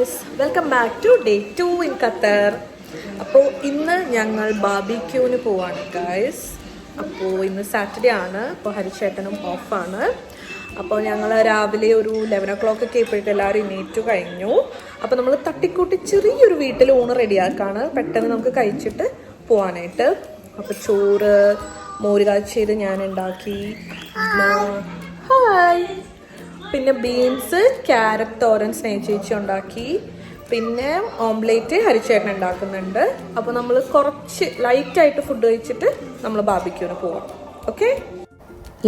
Guys, welcome back to day 2 in Qatar. അപ്പോൾ ഇന്ന് ഞങ്ങൾ ബാർബിക്യൂവിന് പോവാണ് ഗായ്സ്. അപ്പോൾ ഇന്ന് സാറ്റർഡേ ആണ്. അപ്പോൾ ഹരിച്ചേട്ടനും ഓഫാണ്. അപ്പോൾ ഞങ്ങൾ രാവിലെ ഒരു 11 o'clock ഒക്കെ ആയപ്പോഴേക്കും എല്ലാവരും എണീറ്റു കഴിഞ്ഞു. അപ്പോൾ നമ്മൾ തട്ടിക്കൂട്ടി ചെറിയൊരു വീട്ടിൽ ഊണ് റെഡിയാക്കാണ്, പെട്ടെന്ന് നമുക്ക് കഴിച്ചിട്ട് പോകാനായിട്ട്. അപ്പോൾ ചോറ്, മോര് കാച്ചിയത് ഞാൻ ഉണ്ടാക്കി, ഹായ്, പിന്നെ ബീൻസ് ക്യാരറ്റ് തോരൻ സ്നേഹിച്ചേച്ചി ഉണ്ടാക്കി, പിന്നെ ഓംലേറ്റ് ഹരിച്ചേട്ടൻ ഉണ്ടാക്കുന്നുണ്ട്. അപ്പോൾ നമ്മൾ കുറച്ച് ലൈറ്റായിട്ട് ഫുഡ് കഴിച്ചിട്ട് നമ്മൾ ബാർബിക്യൂവിന് പോവാം. ഓക്കെ,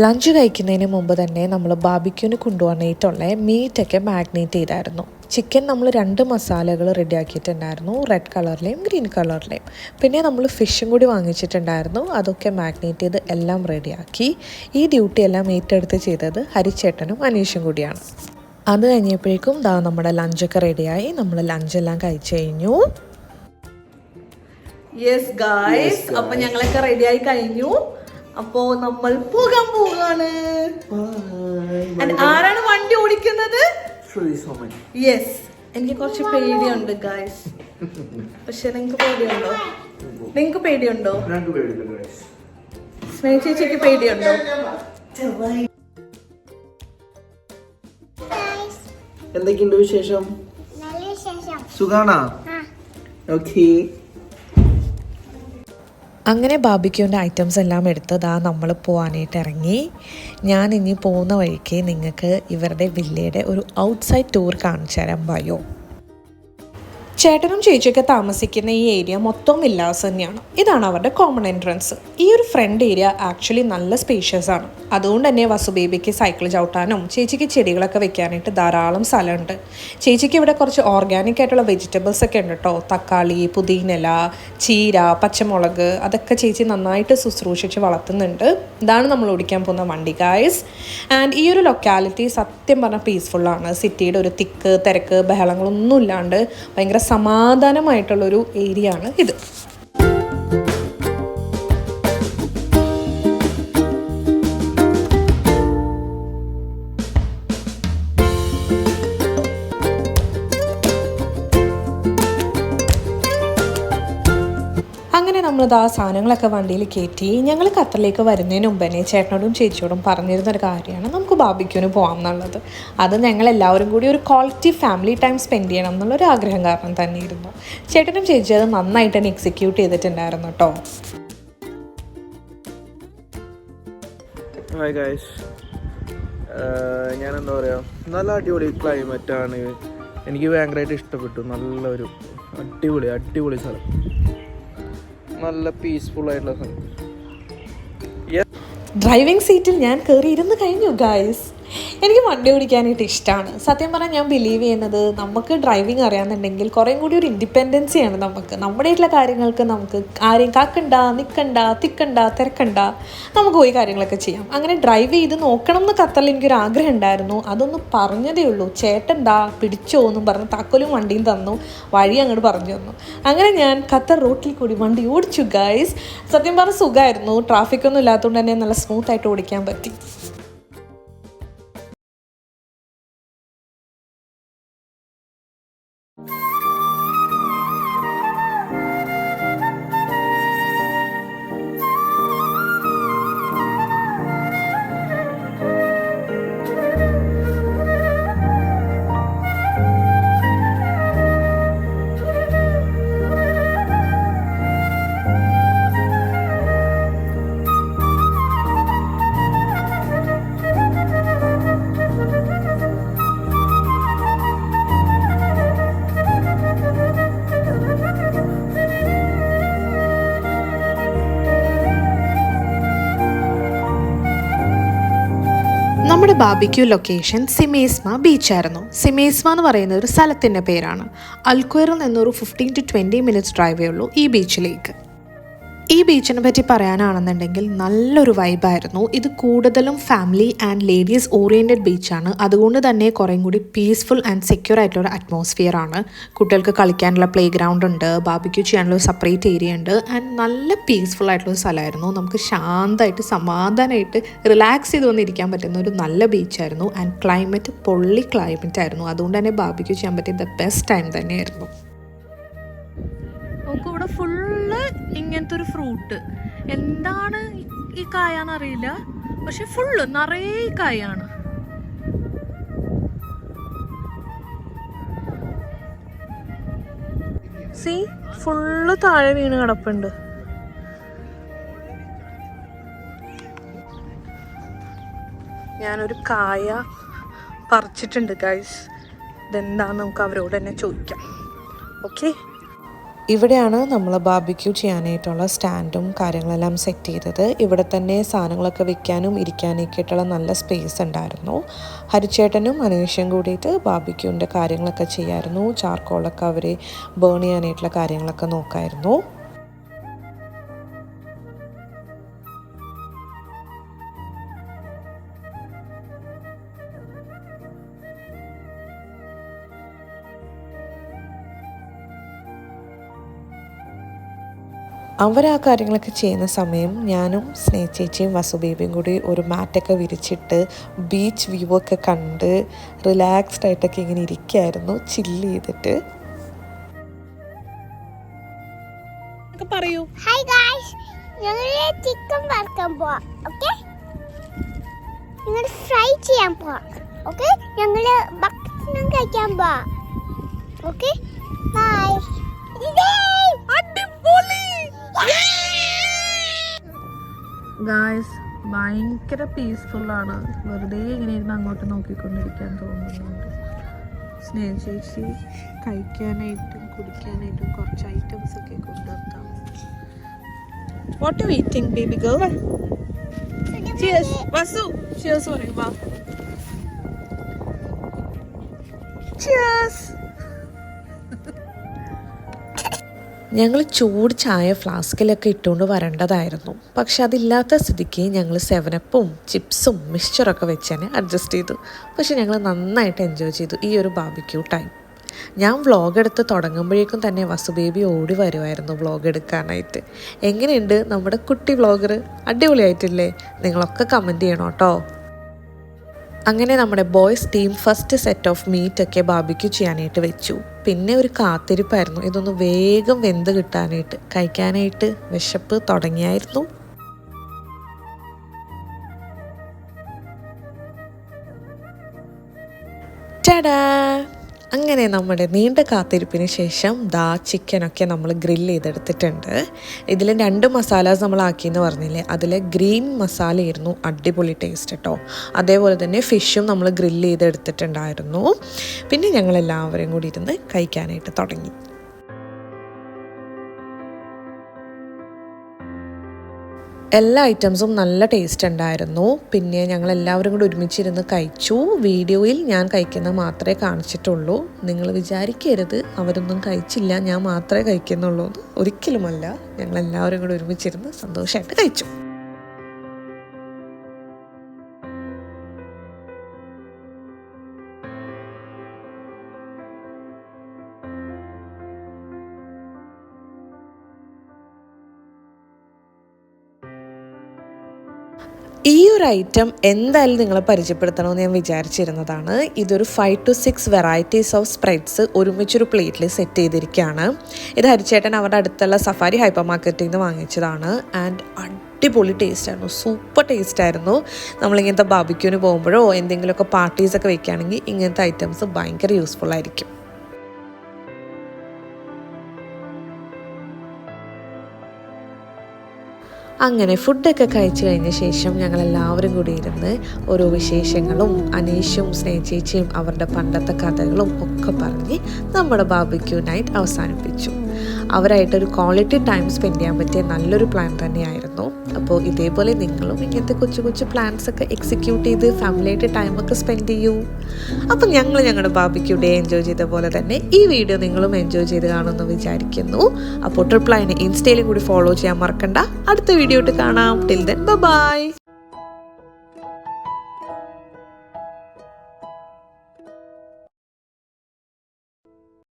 ലഞ്ച് കഴിക്കുന്നതിന് മുമ്പ് തന്നെ നമ്മൾ ബാർബിക്യൂവിന് കൊണ്ടുപോകാനായിട്ടുള്ള മീറ്റൊക്കെ മാഗ്നേറ്റ് ചെയ്തായിരുന്നു. ചിക്കൻ നമ്മൾ 2 മസാലകൾ റെഡിയാക്കിയിട്ടുണ്ടായിരുന്നു, റെഡ് കളറിലെയും ഗ്രീൻ കളറിലെയും. പിന്നെ നമ്മൾ ഫിഷും കൂടി വാങ്ങിച്ചിട്ടുണ്ടായിരുന്നു, അതൊക്കെ മാഗ്നേറ്റ് ചെയ്ത് എല്ലാം റെഡിയാക്കി. ഈ ഡ്യൂട്ടി എല്ലാം ഏറ്റെടുത്ത് ചെയ്തത് ഹരിച്ചേട്ടനും അനീഷും കൂടിയാണ്. അത് കഴിഞ്ഞപ്പോഴേക്കും നമ്മുടെ ലഞ്ചൊക്കെ റെഡിയായി. നമ്മൾ ലഞ്ചെല്ലാം കഴിച്ചു കഴിഞ്ഞു. യെസ് ഗായ്സ്, അപ്പോൾ ഞങ്ങളൊക്കെ റെഡിയായി കഴിഞ്ഞു. അപ്പോ നമ്മൾ പോകാൻ പോവാണ്. ആരാണ് വണ്ടി ഓടിക്കുന്നത്? യെസ്, എനിക്ക് കുറച്ച് പേടിയുണ്ട് ഗായ്സ്. പക്ഷെ നിങ്ങൾക്ക് പേടിയുണ്ടോ? നിങ്ങൾക്ക് പേടിയുണ്ടോ? സ്നേഹ ചേച്ചിക്ക് പേടിയുണ്ടോ? എന്തൊക്കെയുണ്ട് വിശേഷം? സുഖാണോ? ഓക്കേ. അങ്ങനെ ബാർബിക്യൂവിൻ്റെ ഐറ്റംസ് എല്ലാം എടുത്ത് നമ്മൾ പോകാനായിട്ട് ഇറങ്ങി. ഞാൻ ഇനി പോകുന്ന വഴിക്ക് നിങ്ങൾക്ക് ഇവരുടെ വില്ലയുടെ ഒരു ഔട്ട്സൈഡ് ടൂർ കാണിച്ചു തരാൻ ഭയോ. ചേട്ടനും ചേച്ചിയൊക്കെ താമസിക്കുന്ന ഈ ഏരിയ മൊത്തം വില്ലാസ് തന്നെയാണ്. ഇതാണ് അവരുടെ കോമൺ എൻട്രൻസ്. ഈ ഒരു ഫ്രണ്ട് ഏരിയ ആക്ച്വലി നല്ല സ്പേഷ്യസ് ആണ്. അതുകൊണ്ട് തന്നെ വസുബേബിക്ക് സൈക്കിൾ ചവിട്ടാനും ചേച്ചിക്ക് ചെടികളൊക്കെ വെക്കാനായിട്ട് ധാരാളം സ്ഥലമുണ്ട്. ചേച്ചിക്ക് ഇവിടെ കുറച്ച് ഓർഗാനിക് ആയിട്ടുള്ള വെജിറ്റബിൾസ് ഒക്കെ ഉണ്ട് കേട്ടോ. തക്കാളി, പുതിനയില, ചീര, പച്ചമുളക്, അതൊക്കെ ചേച്ചി നന്നായിട്ട് ശുശ്രൂഷിച്ച് വളർത്തുന്നുണ്ട്. ഇതാണ് നമ്മൾ ഓടിക്കാൻ പോകുന്ന വണ്ടി ഗായ്സ്. ആൻഡ് ഈ ഒരു ലൊക്കാലിറ്റി സത്യം പറഞ്ഞാൽ പീസ്ഫുള്ളാണ്. സിറ്റിയുടെ ഒരു തിരക്ക് ബഹളങ്ങളൊന്നും ഇല്ലാണ്ട് ഭയങ്കര സമാധാനമായിട്ടുള്ളൊരു ഏരിയ ആണ് ഇത്. അങ്ങനെ നമ്മൾ സാധനങ്ങളൊക്കെ വണ്ടിയിൽ കയറ്റി. ഞങ്ങൾ ഖത്തറിലേക്ക് വരുന്നതിന് മുമ്പ് തന്നെ ചേട്ടനോടും ചേച്ചിയോടും പറഞ്ഞിരുന്നൊരു കാര്യമാണ് നമുക്ക് ബാർബിക്യൂവിന് പോകാം എന്നുള്ളത്. അത് ഞങ്ങൾ എല്ലാവരും കൂടി ഒരു ക്വാളിറ്റി ഫാമിലി ടൈം സ്പെൻഡ് ചെയ്യണം എന്നുള്ളൊരു ആഗ്രഹം കാരണം തന്നെയായിരുന്നു. ചേട്ടനും ചേച്ചി അത് നന്നായിട്ട് തന്നെ എക്സിക്യൂട്ട് ചെയ്തിട്ടുണ്ടായിരുന്നു കേട്ടോ. ഹായ് ഗൈസ്, ഞാൻ എന്താ പറയുക, നല്ല അടിപൊളി ക്ലൈമറ്റാണ്. എനിക്ക് ഭയങ്കരമായിട്ട് ഇഷ്ടപ്പെട്ടു. നല്ലൊരു അടിപൊളി സ്ഥലം, നല്ല പീസ്ഫുൾ ആയിട്ടുള്ള സ്ഥലം. ഡ്രൈവിംഗ് സീറ്റിൽ ഞാൻ കയറി ഇരുന്ന് കഴിഞ്ഞു ഗായ്സ്. എനിക്ക് വണ്ടി ഓടിക്കാനായിട്ട് ഇഷ്ടമാണ്. സത്യം പറഞ്ഞാൽ ഞാൻ ബിലീവ് ചെയ്യുന്നത് നമുക്ക് ഡ്രൈവിംഗ് അറിയാമെന്നുണ്ടെങ്കിൽ കുറേയും കൂടി ഒരു ഇൻഡിപെൻഡൻസിയാണ് നമുക്ക്. നമ്മുടെയായിട്ടുള്ള കാര്യങ്ങൾക്ക് നമുക്ക് ആരെയും കാക്കണ്ട, നിൽക്കണ്ട, തിരക്കണ്ട, നമുക്ക് പോയി കാര്യങ്ങളൊക്കെ ചെയ്യാം. അങ്ങനെ ഡ്രൈവ് ചെയ്ത് നോക്കണം എന്ന് ഖത്തറിൽ എനിക്കൊരു ആഗ്രഹം ഉണ്ടായിരുന്നു. അതൊന്ന് പറഞ്ഞതേ ഉള്ളൂ. ചേട്ടൻ പിടിച്ചോ എന്നും പറഞ്ഞ് താക്കോലും വണ്ടിയും തന്നു, വഴി അങ്ങോട്ട് പറഞ്ഞു തന്നു. അങ്ങനെ ഞാൻ ഖത്തർ റോട്ടിൽ കൂടി വണ്ടി ഓടിച്ചു ഗായ്സ്. സത്യം പറഞ്ഞാൽ സുഖമായിരുന്നു. ട്രാഫിക്കൊന്നും ഇല്ലാത്തതുകൊണ്ട് തന്നെ നല്ല സ്മൂത്തായിട്ട് ഓടിക്കാൻ പറ്റി. നമ്മുടെ ബാർബിക്യൂ ലൊക്കേഷൻ സിമേസ്മ ബീച്ചായിരുന്നു. സിമേസ്മ എന്ന് പറയുന്ന ഒരു സ്ഥലത്തിൻ്റെ പേരാണ്. അൽക്വയറിൽ നിന്നൊരു 15 to 20 minutes ഡ്രൈവേ ഉള്ളൂ ഈ ബീച്ചിലേക്ക്. ഈ ബീച്ചിനെ പറ്റി പറയാനാണെന്നുണ്ടെങ്കിൽ നല്ലൊരു വൈബായിരുന്നു. ഇത് കൂടുതലും ഫാമിലി ആൻഡ് ലേഡീസ് ഓറിയൻറ്റഡ് ബീച്ചാണ്. അതുകൊണ്ട് തന്നെ കുറേം കൂടി പീസ്ഫുൾ ആൻഡ് സെക്യൂർ ആയിട്ടുള്ള അറ്റ്മോസ്ഫിയർ ആണ്. കുട്ടികൾക്ക് കളിക്കാനുള്ള പ്ലേ ഗ്രൗണ്ട് ഉണ്ട്, ബാർബിക്യൂ ചെയ്യാനുള്ള ഒരു സെപ്പറേറ്റ് ഏരിയ ഉണ്ട് ആൻഡ് നല്ല പീസ്ഫുൾ ആയിട്ടുള്ള സ്ഥലമായിരുന്നു. നമുക്ക് ശാന്തമായിട്ട് സമാധാനമായിട്ട് റിലാക്സ് ചെയ്ത് വന്നിരിക്കാൻ പറ്റുന്ന ഒരു നല്ല ബീച്ചായിരുന്നു. ആൻഡ് ക്ലൈമറ്റ് പൊള്ളി ക്ലൈമറ്റ് ആയിരുന്നു. അതുകൊണ്ട് തന്നെ ബാർബിക്യൂ ചെയ്യാൻ പറ്റിയ ദ ബെസ്റ്റ് ടൈം തന്നെയായിരുന്നു. നമുക്ക് ഇവിടെ ഫുള്ള് ഇങ്ങനത്തെ ഒരു ഫ്രൂട്ട്, എന്താണ് ഈ കായാന്നറിയില്ല, പക്ഷെ ഫുള്ള് നിറയെ കായാണ്. സീ ഫുള്ള് താഴെ വീണ് കിടപ്പുണ്ട്. ഞാനൊരു കായ പറിച്ചിട്ടുണ്ട് ഗൈസ്. ഇതെന്താന്ന് നമുക്ക് അവരോട് തന്നെ ചോദിക്കാം. ഓക്കെ, ഇവിടെയാണ് നമ്മൾ ബാർബിക്യൂ ചെയ്യാനായിട്ടുള്ള സ്റ്റാൻഡും കാര്യങ്ങളെല്ലാം സെറ്റ് ചെയ്തത്. ഇവിടെ തന്നെ സാധനങ്ങളൊക്കെ വെക്കാനും ഇരിക്കാനൊക്കെ ആയിട്ടുള്ള നല്ല സ്പേസ് ഉണ്ടായിരുന്നു. ഹരിച്ചേട്ടനും അനീഷും കൂടിയിട്ട് ബാർബിക്യൂവിൻ്റെ കാര്യങ്ങളൊക്കെ ചെയ്യായിരുന്നു. ചാർക്കോളൊക്കെ അവർ ബേൺ ചെയ്യാനായിട്ടുള്ള കാര്യങ്ങളൊക്കെ നോക്കായിരുന്നു. അവർ ആ കാര്യങ്ങളൊക്കെ ചെയ്യുന്ന സമയം ഞാനും സ്നേഹച്ചേച്ചിയും വസുബേബിയും കൂടി ഒരു മാറ്റൊക്കെ വിരിച്ചിട്ട് ബീച്ച് വ്യൂ ഒക്കെ കണ്ട് റിലാക്സ്ഡ് ആയിട്ടൊക്കെ ഇങ്ങനെ ഇരിക്കുകയായിരുന്നു, ചില്ല് ചെയ്തിട്ട്. പറയൂ. ഹായ് ഗായ്സ്, ഞങ്ങൾ ചിക്കൻ വറുക്കാൻ പോവാം. ഓക്കെ, ഞങ്ങൾ ഫ്രൈ ചെയ്യാൻ പോവാം. ഓക്കെ, ഞങ്ങൾ ഭക്ഷണം കഴിക്കാൻ പോവാം. Okay, bye. ഗായ്സ്, ഭയങ്കര പീസ്ഫുൾ ആണ്. വെറുതെ ഇങ്ങനെ ഇരുന്ന് അങ്ങോട്ട് നോക്കിക്കൊണ്ടിരിക്കാൻ തോന്നുന്നുണ്ട്. സ്നേഹ ചേച്ചി കഴിക്കാനായിട്ടും കുടിക്കാനായിട്ടും കുറച്ച് ഐറ്റംസ് ഒക്കെ കൊണ്ടുവക്കാം. What you eating baby girl? Cheers Vasu, cheers പറയും. വാ, ചിയേഴ്സ്. ഞങ്ങൾ ചൂട് ചായ ഫ്ലാസ്കിലൊക്കെ ഇട്ടുകൊണ്ട് വരേണ്ടതായിരുന്നു. പക്ഷെ അതില്ലാത്ത സ്ഥിതിക്ക് ഞങ്ങൾ 7-Upഉം ചിപ്സും മിക്സ്ചറൊക്കെ വെച്ച് തന്നെ അഡ്ജസ്റ്റ് ചെയ്തു. പക്ഷെ ഞങ്ങൾ നന്നായിട്ട് എൻജോയ് ചെയ്തു ഈ ഒരു ബാർബിക്യൂ ടൈം. ഞാൻ വ്ളോഗ് എടുത്ത് തുടങ്ങുമ്പോഴേക്കും തന്നെ വസുബേബി ഓടി വരുമായിരുന്നു വ്ളോഗ് എടുക്കാനായിട്ട്. എങ്ങനെയുണ്ട് നമ്മുടെ കുട്ടി വ്ളോഗർ? അടിപൊളിയായിട്ടില്ലേ? നിങ്ങളൊക്കെ കമൻറ്റ് ചെയ്യണം കേട്ടോ. അങ്ങനെ നമ്മുടെ boys team first set of മീറ്റൊക്കെ ബാർബിക്യൂ ചെയ്യാനായിട്ട് വെച്ചു. പിന്നെ ഒരു കാത്തിരിപ്പായിരുന്നു ഇതൊന്ന് വേഗം വെന്ത് കിട്ടാനായിട്ട്. കഴിക്കാനായിട്ട് വിശപ്പ് തുടങ്ങിയായിരുന്നു. ടടാ! അങ്ങനെ നമ്മുടെ നീണ്ട കാത്തിരിപ്പിന് ശേഷം ചിക്കനൊക്കെ നമ്മൾ ഗ്രില്ല് ചെയ്തെടുത്തിട്ടുണ്ട്. ഇതിൽ 2 മസാലാസ് നമ്മളാക്കിയെന്ന് പറഞ്ഞില്ലേ, അതിൽ ഗ്രീൻ മസാലയായിരുന്നു അടിപൊളി ടേസ്റ്റ് കേട്ടോ. അതേപോലെ തന്നെ ഫിഷും നമ്മൾ ഗ്രില്ല് ചെയ്തെടുത്തിട്ടുണ്ടായിരുന്നു. പിന്നെ ഞങ്ങളെല്ലാവരും കൂടി ഇരുന്ന് കഴിക്കാനായിട്ട് തുടങ്ങി. എല്ലാ ഐറ്റംസും നല്ല ടേസ്റ്റ് ഉണ്ടായിരുന്നു. പിന്നെ ഞങ്ങൾ എല്ലാവരും കൂടി ഒരുമിച്ചിരുന്ന് കഴിച്ചു. വീഡിയോയിൽ ഞാൻ കഴിക്കുന്നത് മാത്രമേ കാണിച്ചിട്ടുള്ളൂ. നിങ്ങൾ വിചാരിക്കരുത് അവരൊന്നും കഴിച്ചില്ല, ഞാൻ മാത്രമേ കഴിക്കുന്നുള്ളൂ. ഒരിക്കലുമല്ല, ഞങ്ങളെല്ലാവരും കൂടി ഒരുമിച്ചിരുന്ന് സന്തോഷമായിട്ട് കഴിച്ചു. ഈ ഒരു ഐറ്റം എന്തായാലും നിങ്ങളെ പരിചയപ്പെടുത്തണമെന്ന് ഞാൻ വിചാരിച്ചിരുന്നതാണ്. ഇതൊരു 5 to 6 വെറൈറ്റീസ് ഓഫ് സ്പ്രെഡ്സ് ഒരുമിച്ചൊരു പ്ലേറ്റിൽ സെറ്റ് ചെയ്തിരിക്കുകയാണ്. ഇത് ഹരിച്ചേട്ടൻ അവരുടെ അടുത്തുള്ള സഫാരി ഹൈപ്പർ മാർക്കറ്റിൽ നിന്ന് വാങ്ങിച്ചതാണ്. ആൻഡ് അടിപൊളി ടേസ്റ്റ് ആയിരുന്നു, സൂപ്പർ ടേസ്റ്റ് ആയിരുന്നു. നമ്മളിങ്ങനത്തെ ബാർബിക്യൂവിന് പോകുമ്പോഴോ എന്തെങ്കിലുമൊക്കെ പാർട്ടീസൊക്കെ വെക്കുകയാണെങ്കിൽ ഇങ്ങനത്തെ ഐറ്റംസ് ഭയങ്കര യൂസ്ഫുൾ ആയിരിക്കും. അങ്ങനെ ഫുഡൊക്കെ കഴിച്ചു കഴിഞ്ഞ ശേഷം ഞങ്ങളെല്ലാവരും കൂടി ഇരുന്ന് ഓരോ വിശേഷങ്ങളും അനീഷും സ്നേഹച്ചേച്ചിയും അവരുടെ പണ്ടത്തെ കഥകളും ഒക്കെ പറഞ്ഞ് നമ്മുടെ ബാർബിക്യൂ നൈറ്റ് അവസാനിപ്പിച്ചു. അവരായിട്ടൊരു ക്വാളിറ്റി ടൈം സ്പെൻഡ് ചെയ്യാൻ പറ്റിയ നല്ലൊരു പ്ലാൻ തന്നെയായിരുന്നു. അപ്പോൾ ഇതേപോലെ നിങ്ങളും ഇങ്ങനത്തെ കൊച്ചു കൊച്ചു പ്ലാൻസൊക്കെ എക്സിക്യൂട്ട് ചെയ്ത് ഫാമിലിയായിട്ട് ടൈമൊക്കെ സ്പെൻഡ് ചെയ്യൂ. അപ്പം ഞങ്ങൾ ഞങ്ങളുടെ ബാർബിക്യൂ ഡേ എൻജോയ് ചെയ്ത പോലെ തന്നെ ഈ വീഡിയോ നിങ്ങളും എൻജോയ് ചെയ്ത് കാണുമെന്ന് വിചാരിക്കുന്നു. അപ്പോൾ ട്രിപ്ലൈനെ ഇൻസ്റ്റയിലും കൂടി ഫോളോ ചെയ്യാൻ മറക്കണ്ട. അടുത്ത വീഡിയോ ഇട്ട് കാണാം. Till then bye.